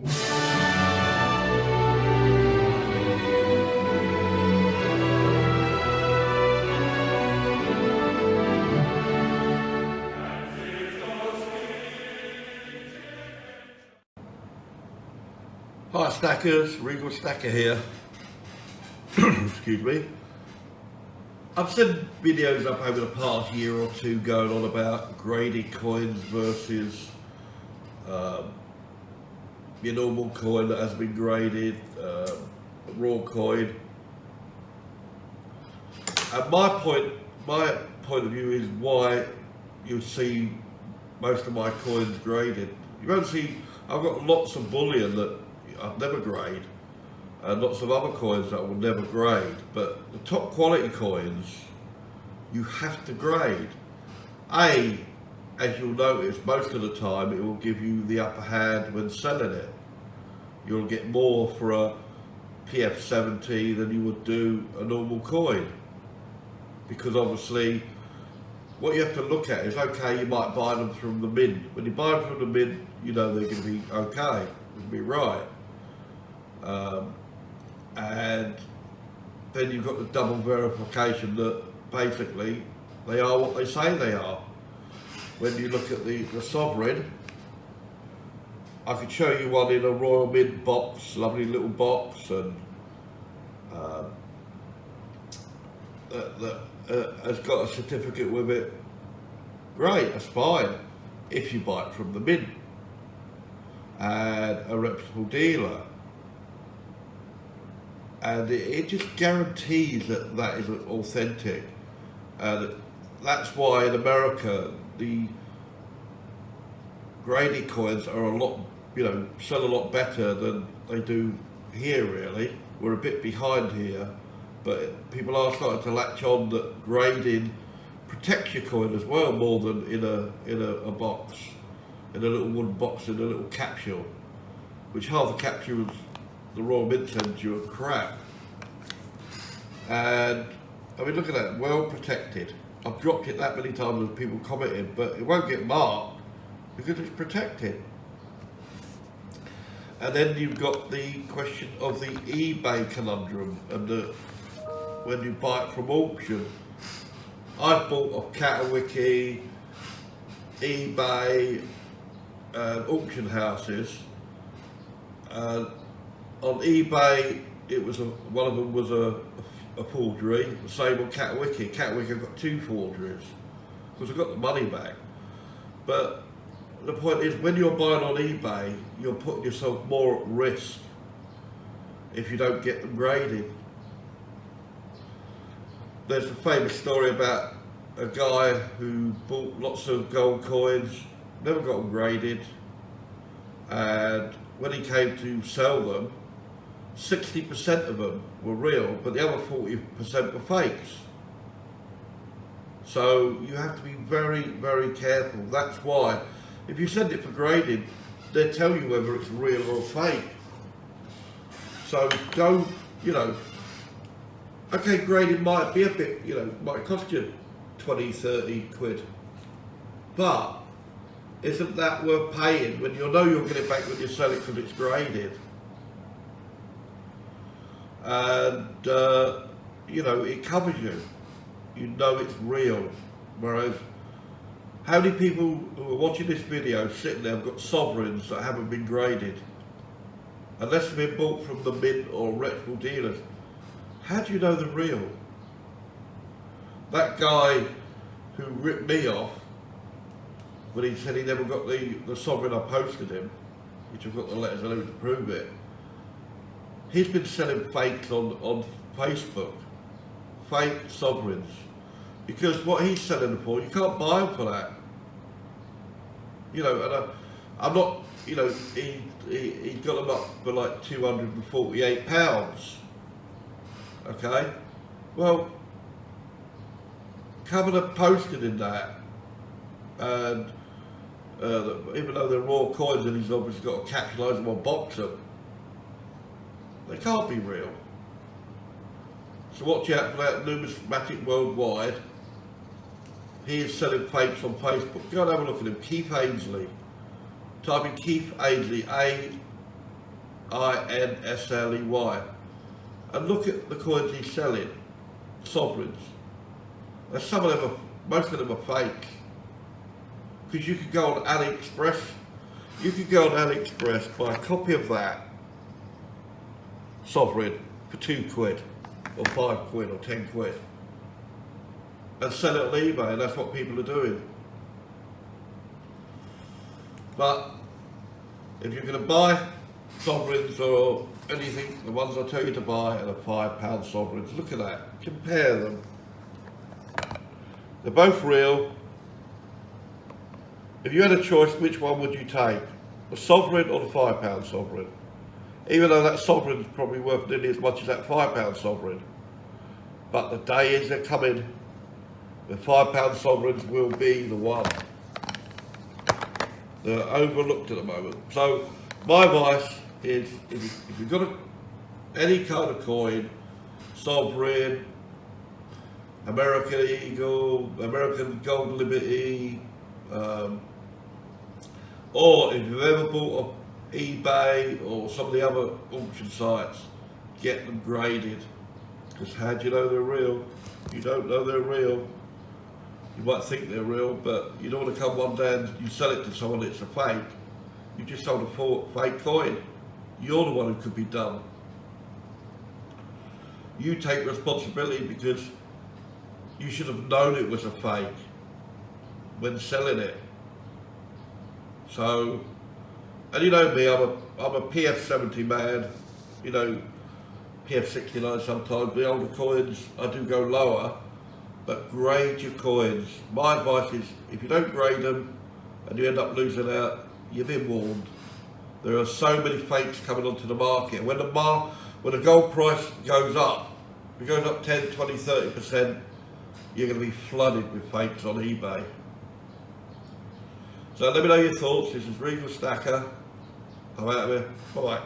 Hi Stackers, Regal Stacker here. Excuse me. I've seen videos up over the past year or two going on about graded coins versus your normal coin that has been graded, raw coin. And my point of view is why you see most of my coins graded. You won't see. I've got lots of bullion that I've never grade, and lots of other coins that I will never grade. But the top quality coins, you have to grade. As you'll notice, most of the time it will give you the upper hand when selling it. You'll get more for a PF70 than you would do a normal coin. Because obviously, what you have to look at is, okay, you might buy them from the mint. When you buy them from the mint, you know they're going to be okay, they're going to be right. And then you've got the double verification that basically they are what they say they are. When you look at the sovereign, I could show you one in a Royal Mint box, lovely little box, and that has got a certificate with it. Great, that's fine if you buy it from the mint and a reputable dealer. And it just guarantees that that is authentic. And that's why in America, the graded coins are a lot, sell a lot better than they do here, really. We're a bit behind here, but people are starting to latch on that grading protects your coin as well, more than in a box, in a little wooden box, in a little capsule, which half the capsules the Royal Mint sends you are crap. And I mean, look at that, well protected. I've dropped it that many times with people commenting, but it won't get marked because it's protected. And then you've got the question of the eBay conundrum, and when you buy it from auction. I've bought off Catawiki, eBay, auction houses. On eBay, it was one of them was a forgery. The same on Catawiki. Catawiki, I've got two forgeries because I got the money back. But the point is, when you're buying on eBay, you're putting yourself more at risk if you don't get them graded. There's a famous story about a guy who bought lots of gold coins, never got them graded, and when he came to sell them, 60% of them were real, but the other 40% were fakes. So you have to be very, very careful. That's why, if you send it for grading, they'll tell you whether it's real or fake. So don't, okay, grading might be a bit, might cost you 20, 30 quid. But isn't that worth paying when you know you'll get it back when you sell it because it's graded? And, it covers you. You know it's real. Whereas, how many people who are watching this video sitting there have got sovereigns that haven't been graded? Unless they've been bought from the mint or reputable dealers. How do you know they're real? That guy who ripped me off when he said he never got the sovereign I posted him, which I've got the letters on him to prove it, he's been selling fakes on Facebook, fake sovereigns, because what he's selling them for, you can't buy them for that. And I'm not, he got them up for like £248. Okay, well, Covenant posted in that, and even though they're raw coins and he's obviously got to capsulise them or box them, they can't be real. So watch out for that Numismatic Worldwide. He is selling fakes on Facebook. Go and have a look at him, Keith Ainsley. Type in Keith Ainsley, Insley. And look at the coins he's selling, sovereigns. And some of them are, most of them are fakes. Because you could go on AliExpress, buy a copy of that sovereign for £2 or £5 or £10 and sell it on eBay, and that's what people are doing. But if you're going to buy sovereigns or anything, the ones I tell you to buy are the £5 sovereigns. Look at that, compare them. They're both real. If you had a choice, which one would you take? The sovereign or the £5 sovereign? Even though that sovereign's probably worth nearly as much as that £5 sovereign. But the day is they're coming. The £5 sovereigns will be the one. They're overlooked at the moment. So my advice is, if you've got any kind of coin, sovereign, American Eagle, American Gold Liberty, or if you've ever bought off eBay or some of the other auction sites, get them graded. Because how do you know they're real? You don't know they're real. You might think they're real, but you don't want to come one day and you sell it to someone it's a fake. You just sold a fake coin. You're the one who could be done. You take responsibility because you should have known it was a fake when selling it. So, and you know me, I'm a PF70 man, you know, PF69 sometimes. The older coins, I do go lower, but grade your coins. My advice is, if you don't grade them and you end up losing out, you've been warned. There are so many fakes coming onto the market. When the gold price goes up, if it goes up 10, 20, 30%, you're going to be flooded with fakes on eBay. So let me know your thoughts. This is Regal Stacker. I'm out of here. Bye bye.